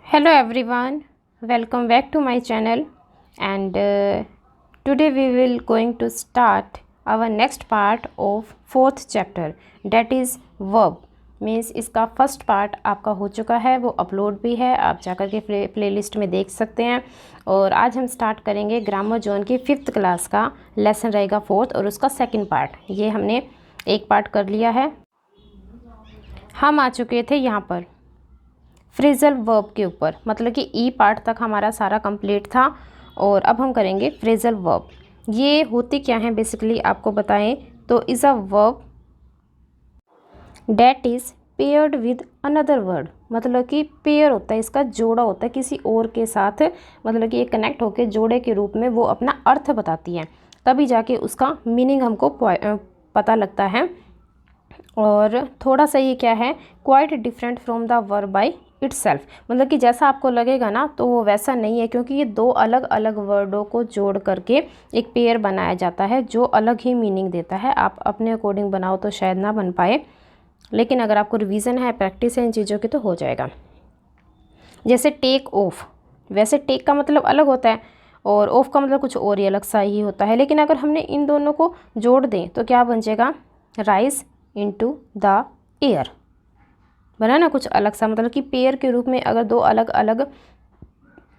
Hello everyone, welcome back to my channel and today we will going to start our next part of fourth chapter that is verb means इसका first part आपका हो चुका है, वो upload भी है, आप जाकर के प्लेलिस्ट में देख सकते हैं। और आज हम स्टार्ट करेंगे ग्रामर जोन की 5th क्लास का लेसन रहेगा 4th और उसका सेकंड पार्ट। ये हमने एक पार्ट कर लिया है। हम आ चुके थे यहाँ पर फ्रेजल वर्ब के ऊपर, मतलब कि ई पार्ट तक हमारा सारा कंप्लीट था और अब हम करेंगे फ्रेजल वर्ब। ये होती क्या है बेसिकली आपको बताएं तो is a verb that is paired with another word, मतलब कि पेयर होता है, इसका जोड़ा होता है किसी और के साथ, मतलब कि ये कनेक्ट होकर जोड़े के रूप में वो अपना अर्थ बताती है, तभी जाके उसका मीनिंग हमको पता लगता है। और थोड़ा सा ये क्या है, quite different from the verb by itself, मतलब कि जैसा आपको लगेगा ना तो वो वैसा नहीं है, क्योंकि ये दो अलग अलग वर्डों को जोड़ करके एक पेयर बनाया जाता है जो अलग ही मीनिंग देता है। आप अपने अकॉर्डिंग बनाओ तो शायद ना बन पाए, लेकिन अगर आपको रिवीजन है, प्रैक्टिस है इन चीज़ों की तो हो जाएगा। जैसे टेक ऑफ, वैसे टेक का मतलब अलग होता है और ऑफ का मतलब कुछ और ही अलग सा ही होता है, लेकिन अगर हमने इन दोनों को जोड़ दें तो क्या बन जाएगा, राइज इनटू द एयर, बना ना कुछ अलग सा, मतलब कि पेयर के रूप में अगर दो अलग अलग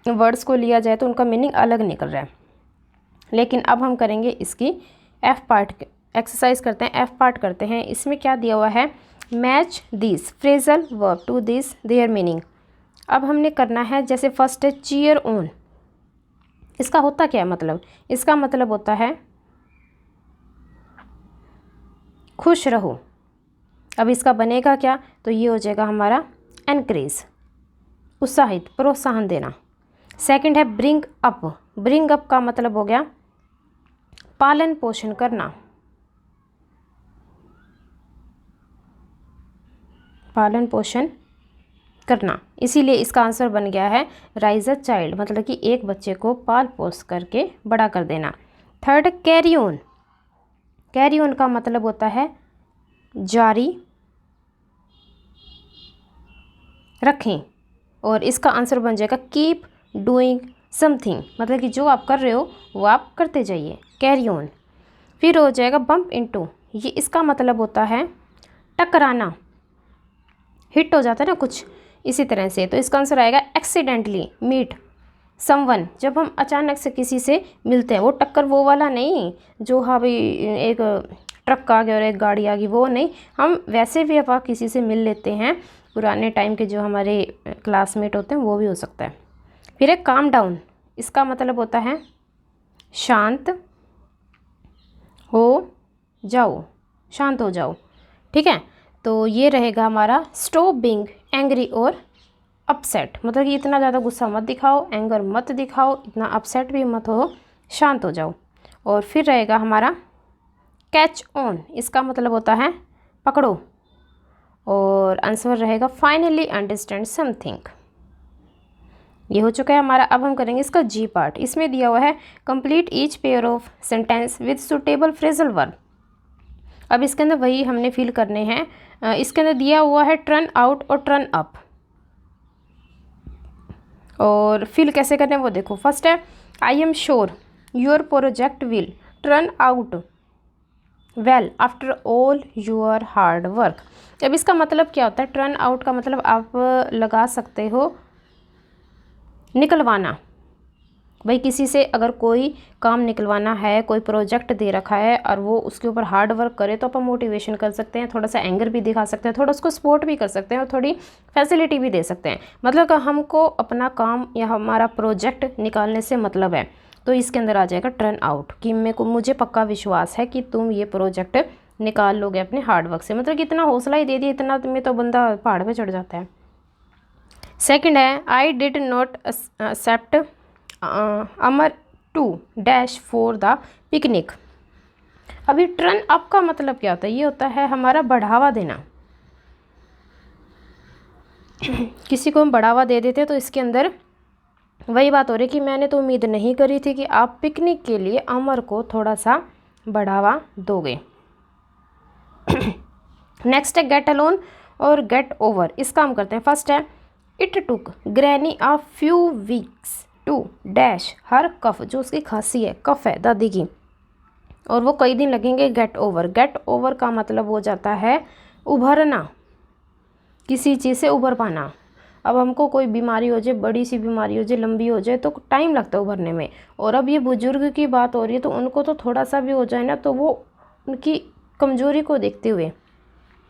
वर्ड्स को लिया जाए तो उनका मीनिंग अलग निकल रहा है। लेकिन अब हम करेंगे इसकी एफ पार्ट एक्सरसाइज करते हैं, एफ पार्ट करते हैं। इसमें क्या दिया हुआ है, match this phrasal verb to this their meaning. अब हमने करना है, जैसे फर्स्ट है चीयर ऑन, इसका होता क्या है मतलब, इसका मतलब होता है खुश रहो। अब इसका बनेगा क्या, तो ये हो जाएगा हमारा एनकरेज, उत्साहित, प्रोत्साहन देना। सेकंड है ब्रिंग अप, ब्रिंग अप का मतलब हो गया पालन पोषण करना, पालन पोषण करना, इसीलिए इसका आंसर बन गया है राइज अ चाइल्ड, मतलब कि एक बच्चे को पाल पोस करके बड़ा कर देना। Third carry on, carry on का मतलब होता है जारी रखें, और इसका आंसर बन जाएगा कीप डूइंग समथिंग, मतलब कि जो आप कर रहे हो वो आप करते जाइए, कैरी ऑन। फिर हो जाएगा बम्प इनटू, ये इसका मतलब होता है टकराना, हिट हो जाता है ना कुछ इसी तरह से, तो इसका आंसर आएगा एक्सीडेंटली मीट समवन, जब हम अचानक से किसी से मिलते हैं, वो टक्कर वो वाला नहीं जो हाँ भाई एक ट्रक आ गया और एक गाड़ी आ गई, वो नहीं, हम वैसे भी आप किसी से मिल लेते हैं, पुराने टाइम के जो हमारे क्लासमेट होते हैं वो भी हो सकता है। फिर एक काम डाउन, इसका मतलब होता है शांत हो जाओ, शांत हो जाओ, ठीक है। तो ये रहेगा हमारा स्टॉप बीइंग एंग्री और अपसेट, मतलब कि इतना ज़्यादा गुस्सा मत दिखाओ, एंगर मत दिखाओ, इतना अपसेट भी मत हो, शांत हो जाओ। और फिर रहेगा हमारा कैच ऑन, इसका मतलब होता है पकड़ो, और आंसर रहेगा फाइनली अंडरस्टैंड समथिंग। ये हो चुका है हमारा। अब हम करेंगे इसका जी पार्ट। इसमें दिया हुआ है complete each pair of sentence with suitable phrasal verb. अब इसके अंदर वही हमने फिल करने हैं। इसके अंदर दिया हुआ है टर्न आउट और टर्न अप, और फिल कैसे करने हैं वो देखो। फर्स्ट है I am sure your project will turn out well after all your hard work. अब इसका मतलब क्या होता है, टर्न आउट का मतलब आप लगा सकते हो निकलवाना, भाई किसी से अगर कोई काम निकलवाना है, कोई प्रोजेक्ट दे रखा है और वो उसके ऊपर हार्ड वर्क करे तो अपन मोटिवेशन कर सकते हैं, थोड़ा सा एंगर भी दिखा सकते हैं, थोड़ा उसको सपोर्ट भी कर सकते हैं और थोड़ी फैसिलिटी भी दे सकते हैं, मतलब हमको अपना काम या हमारा प्रोजेक्ट निकालने से मतलब है, तो इसके अंदर आ जाएगा टर्न आउट कि मुझे पक्का विश्वास है कि तुम ये प्रोजेक्ट निकाल लोगे अपने हार्ड वर्क से, मतलब कि इतना हौसला ही दे दिया, इतना में तो बंदा पहाड़ पे चढ़ जाता है। सेकंड है I did not accept Amar to dash for the picnic. अभी टर्न अप का मतलब क्या होता है, ये होता है हमारा बढ़ावा देना, किसी को हम बढ़ावा दे देते तो इसके अंदर वही बात हो रही कि मैंने तो उम्मीद नहीं करी थी कि आप पिकनिक के लिए अमर को थोड़ा सा बढ़ावा दोगे। नेक्स्ट है get along or get over, इसका हम करते हैं। फर्स्ट है it took granny a few weeks to dash her cough, जो उसकी खांसी है, कफ है दादी की, और वो कई दिन लगेंगे गेट ओवर। गेट ओवर का मतलब हो जाता है उभरना, किसी चीज़ से उभर पाना। अब हमको कोई बीमारी हो जाए, बड़ी सी बीमारी हो जाए, लंबी हो जाए, तो टाइम लगता है उभरने में। और अब ये बुजुर्ग की बात हो रही है, तो उनको तो थोड़ा सा भी हो जाए ना, तो वो उनकी कमज़ोरी को देखते हुए,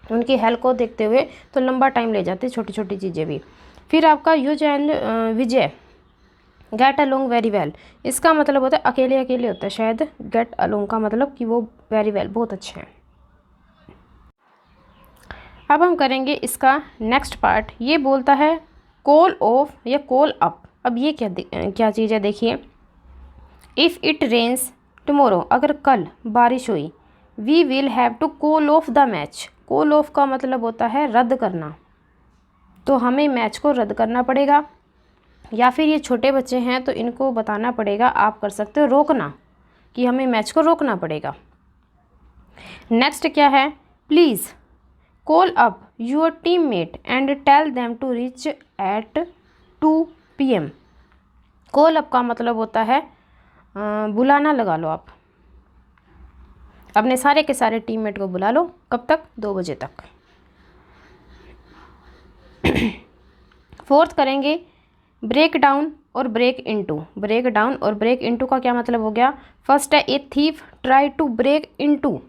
उनकी हेल्थ को देखते हुए तो लंबा टाइम ले जाती है छोटी छोटी चीज़ें भी। फिर आपका use and Vijay, get along very well, इसका मतलब होता है अकेले अकेले होता है शायद। गेट अलोंग का मतलब कि वो वेरी वेल बहुत अच्छे हैं। अब हम करेंगे इसका नेक्स्ट पार्ट। ये बोलता है कॉल ऑफ या कॉल अप। अब ये क्या चीज़ है, देखिए। इफ़ इट रेन्स टुमारो, अगर कल बारिश हुई, we will have to call off the match. Call off का मतलब होता है रद्द करना, तो हमें मैच को रद्द करना पड़ेगा। या फिर ये छोटे बच्चे हैं तो इनको बताना पड़ेगा, आप कर सकते हो रोकना, कि हमें मैच को रोकना पड़ेगा। नेक्स्ट क्या है, please call up your teammate and tell them to reach at 2 PM। Call up का मतलब होता है बुलाना लगा लो, आप अपने सारे के सारे टीममेट को बुला लो। कब तक? 2 बजे तक। फोर्थ करेंगे ब्रेक डाउन और ब्रेक इनटू। ब्रेक डाउन और ब्रेक इनटू का क्या मतलब हो गया? फर्स्ट है a thief try to break into.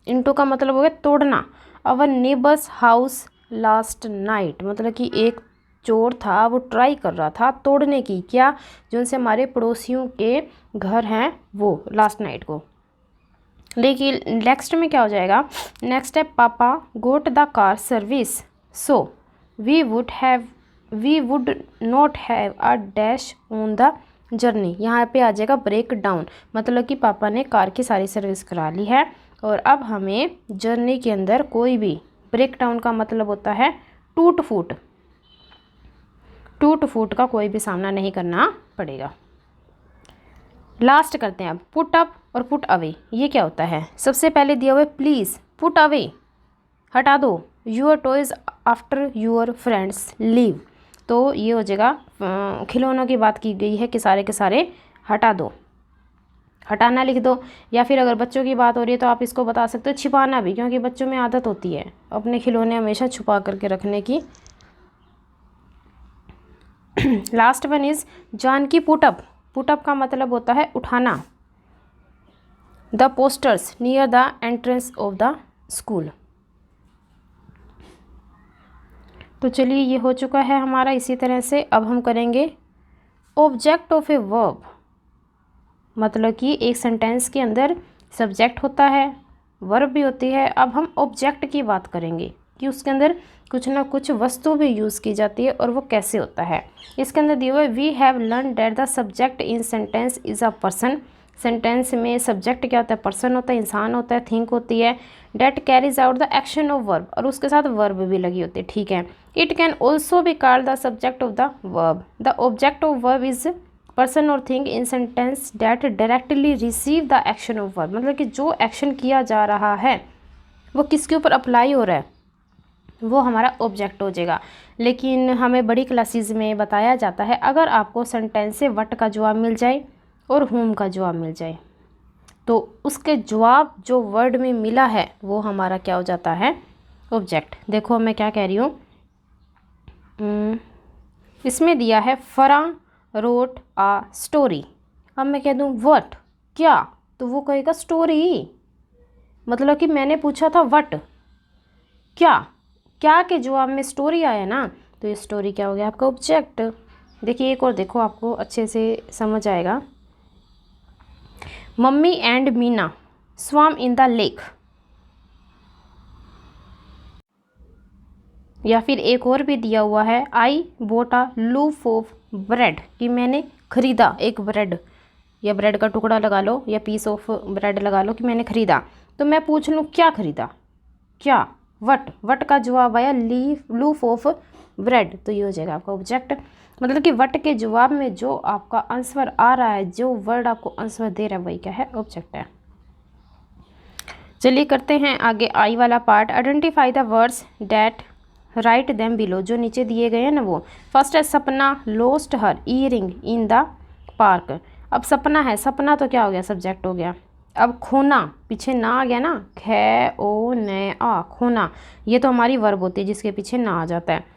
Into का मतलब हो गया तोड़ना। Our neighbours house last night, मतलब कि एक चोर था, वो ट्राई कर रहा था तोड़ने की, क्या? जो उनसे हमारे पड़ोसियों के घर हैं वो, लास्ट नाइट को। लेकिन नेक्स्ट में क्या हो जाएगा? नेक्स्ट है papa got the car service so we would not have a dash on the journey. यहाँ पे आ जाएगा ब्रेक डाउन, मतलब कि पापा ने कार की सारी सर्विस करा ली है और अब हमें जर्नी के अंदर कोई भी, ब्रेक डाउन का मतलब होता है टूट फूट का कोई भी सामना नहीं करना पड़ेगा। लास्ट करते हैं अब पुट अप और पुट अवे। ये क्या होता है? सबसे पहले दिया हुआ है प्लीज़ पुट अवे, हटा दो, your toys after your friends leave. तो ये हो जाएगा खिलौनों की बात की गई है कि सारे के सारे हटा दो, हटाना लिख दो। या फिर अगर बच्चों की बात हो रही है तो आप इसको बता सकते हो छिपाना भी, क्योंकि बच्चों में आदत होती है अपने खिलौने हमेशा छुपा करके रखने की। Last one is Janaki put up. Put up का मतलब होता है उठाना। The posters near the entrance of the school. तो चलिए ये हो चुका है हमारा। इसी तरह से अब हम करेंगे ऑब्जेक्ट ऑफ ए वर्ब, मतलब कि एक सेंटेंस के अंदर सब्जेक्ट होता है, वर्ब भी होती है। अब हम ऑब्जेक्ट की बात करेंगे कि उसके अंदर कुछ ना कुछ वस्तु भी यूज़ की जाती है और वो कैसे होता है। इसके अंदर दिया हुआ है we have learn that the subject in sentence is a person. Sentence में सब्जेक्ट क्या होता है? पर्सन होता है, इंसान होता है, थिंक होती है। That carries out the action of verb, और उसके साथ वर्ब भी लगी होती है, ठीक है। It can also be called the subject of the verb. The object of verb is person or thing in sentence that directly receive the action of verb, मतलब कि जो एक्शन किया जा रहा है वो किसके ऊपर अप्लाई हो रहा है, वो हमारा ऑब्जेक्ट हो जाएगा। लेकिन हमें बड़ी क्लासेस में बताया जाता है अगर आपको सेंटेंस से व्हाट का जवाब मिल जाए और whom का जवाब मिल जाए तो उसके जवाब जो वर्ड में मिला है वो हमारा क्या हो जाता है? ऑब्जेक्ट। देखो मैं क्या कह रही हूँ, इसमें दिया है फराह रोट आ स्टोरी। अब मैं कह दूँ व्हाट, क्या, तो वो कहेगा स्टोरी। मतलब कि मैंने पूछा था व्हाट, क्या, क्या के जवाब में स्टोरी आया ना, तो ये स्टोरी क्या हो गया? आपका ऑब्जेक्ट। देखिए एक और देखो, आपको अच्छे से समझ आएगा। Mummy and Meena swam in the lake. या फिर एक और भी दिया हुआ है I bought a loaf of bread, कि मैंने खरीदा एक ब्रेड, या ब्रेड का टुकड़ा लगा लो या पीस ऑफ ब्रेड लगा लो कि मैंने खरीदा। तो मैं पूछ लूँ क्या खरीदा, क्या, वट का जवाब आया लूफ ऑफ ब्रेड, तो ये हो जाएगा आपका ऑब्जेक्ट। मतलब कि वट के जवाब में जो आपका आंसर आ रहा है, जो वर्ड आपको आंसर दे रहा है, वही क्या है? ऑब्जेक्ट है। चलिए करते हैं आगे आई वाला part. Identify the words that write them below, जो नीचे दिए गए हैं ना वो। फर्स्ट है Sapna lost her earring in the park. अब सपना है, सपना तो क्या हो गया, सब्जेक्ट हो गया। अब खोना, पीछे ना आ गया ना, खे ओ न आ, खोना, ये तो हमारी वर्ब होती है जिसके पीछे ना आ जाता है।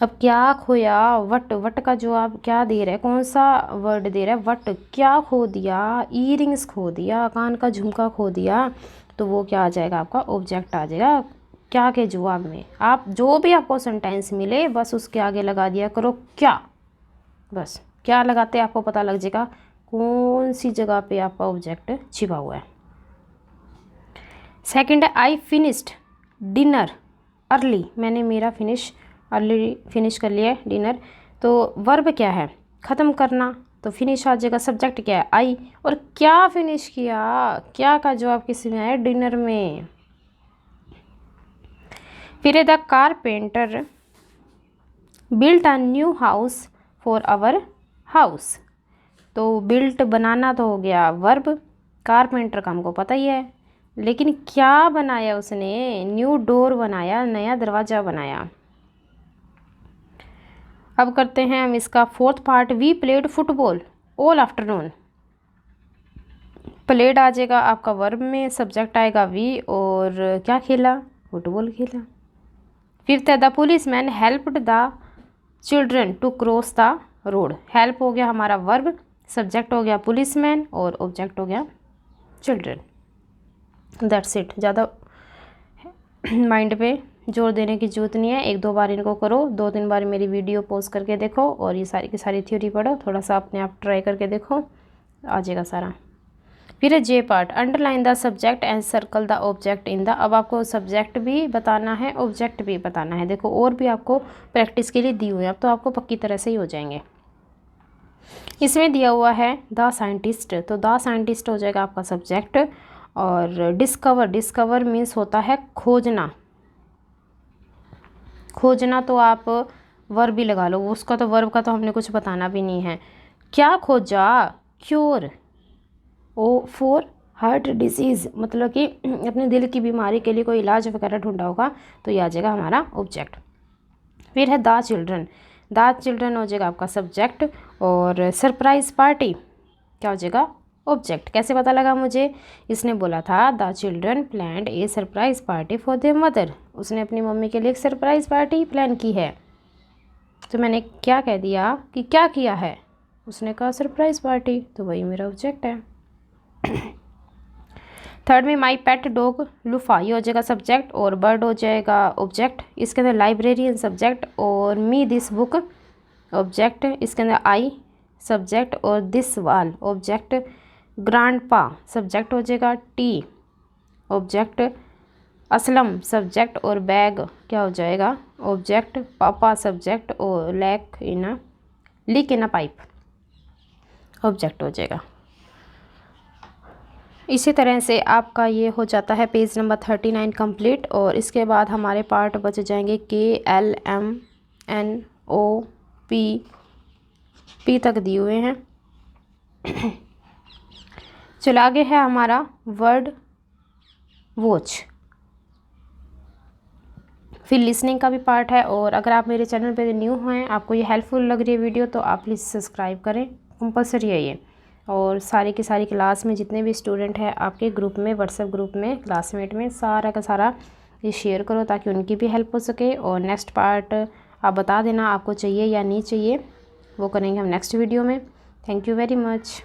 अब क्या खोया, वट, वट का जवाब क्या दे रहा है, कौन सा वर्ड दे रहा है, वट, क्या खो दिया, ईयरिंग्स खो दिया, कान का झुमका खो दिया, तो वो क्या आ जाएगा आपका, ऑब्जेक्ट आ जाएगा क्या के जवाब में। आप जो भी आपको सेंटेंस मिले बस उसके आगे लगा दिया करो क्या, बस क्या लगाते आपको पता लग जाएगा कौन सी जगह पे आपका ऑब्जेक्ट छिपा हुआ है। सेकंड है आई फिनिश्ड डिनर अर्ली, मैंने मेरा अर्ली फिनिश कर लिया है डिनर। तो वर्ब क्या है, ख़त्म करना, तो फिनिश आ जाएगा। सब्जेक्ट क्या है, आई, और क्या फिनिश किया, क्या का जवाब किस में आया, डिनर में। फिर the carpenter built a new house for our house, तो बिल्ट बनाना तो हो गया वर्ब, कारपेंटर का हमको पता ही है, लेकिन क्या बनाया उसने, न्यू डोर बनाया, नया दरवाज़ा बनाया। अब करते हैं हम इसका fourth part. We played football all afternoon, played आ जाएगा आपका वर्ब में, सब्जेक्ट आएगा वी, और क्या खेला, फुटबॉल खेला। फिफ्थ है the police man helped the children to cross the road, help हो गया हमारा वर्ब, सब्जेक्ट हो गया पुलिसमैन, और ऑब्जेक्ट हो गया चिल्ड्रन। दैट्स इट, ज़्यादा माइंड पे जोर देने की जरूरत नहीं है, एक दो बार इनको करो, दो तीन बार मेरी वीडियो पॉज करके देखो, और ये सारी की सारी थ्योरी पढ़ो, थोड़ा सा अपने आप ट्राई करके देखो, आ जाएगा सारा। फिर है J part, underline the subject and circle the object in the. अब आपको सब्जेक्ट भी बताना है, ऑब्जेक्ट भी बताना है, देखो और भी आपको प्रैक्टिस के लिए दी हुई है, अब तो आपको पक्की तरह से ही हो जाएंगे। इसमें दिया हुआ है द साइंटिस्ट, तो द साइंटिस्ट हो जाएगा आपका सब्जेक्ट, और डिस्कवर, डिस्कवर मीन्स होता है खोजना, खोजना तो आप वर्ब भी लगा लो, उसका तो वर्ब का तो हमने कुछ बताना भी नहीं है। क्या खोजा, क्योर ओ फॉर हार्ट डिजीज़, मतलब कि अपने दिल की बीमारी के लिए कोई इलाज वगैरह ढूंढा होगा, तो ये आ जाएगा हमारा ऑब्जेक्ट। फिर है द चिल्ड्रन, द चिल्ड्रन हो जाएगा आपका सब्जेक्ट, और सरप्राइज पार्टी क्या हो जाएगा, ऑब्जेक्ट। कैसे पता लगा मुझे, इसने बोला था the children planned A surprise party for their mother, उसने अपनी मम्मी के लिए एक सरप्राइज पार्टी प्लान की है, तो मैंने क्या कह दिया कि क्या किया है, उसने कहा सरप्राइज पार्टी, तो वही मेरा ऑब्जेक्ट है। थर्ड में माई पेट डॉग लूफा, ये हो जाएगा सब्जेक्ट, और बर्ड हो जाएगा ऑब्जेक्ट। इसके अंदर लाइब्रेरियन सब्जेक्ट, और मी दिस बुक ऑब्जेक्ट। इसके अंदर आई सब्जेक्ट, और दिस वाल ऑब्जेक्ट। ग्रैंडपा सब्जेक्ट हो जाएगा, टी ऑब्जेक्ट। असलम सब्जेक्ट, और बैग क्या हो जाएगा, ऑब्जेक्ट। पापा सब्जेक्ट, और लीक इन अ पाइप ऑब्जेक्ट हो जाएगा। इसी तरह से आपका ये हो जाता है पेज नंबर 39 कंप्लीट, और इसके बाद हमारे पार्ट बच जाएंगे KLMNOP P तक दिए हुए हैं। चलो आगे है हमारा वर्ड वॉच, फिर लिसनिंग का भी पार्ट है, और अगर आप मेरे चैनल पे न्यू हैं, आपको ये हेल्पफुल लग रही है वीडियो, तो आप प्लीज़ सब्सक्राइब करें, कंपलसरी है ये। और सारी की सारी क्लास में जितने भी स्टूडेंट हैं आपके ग्रुप में, व्हाट्सएप ग्रुप में, क्लासमेट में, सारा का सारा ये शेयर करो ताकि उनकी भी हेल्प हो सके। और नेक्स्ट पार्ट आप बता देना आपको चाहिए या नहीं चाहिए, वो करेंगे हम नेक्स्ट वीडियो में। Thank you very much.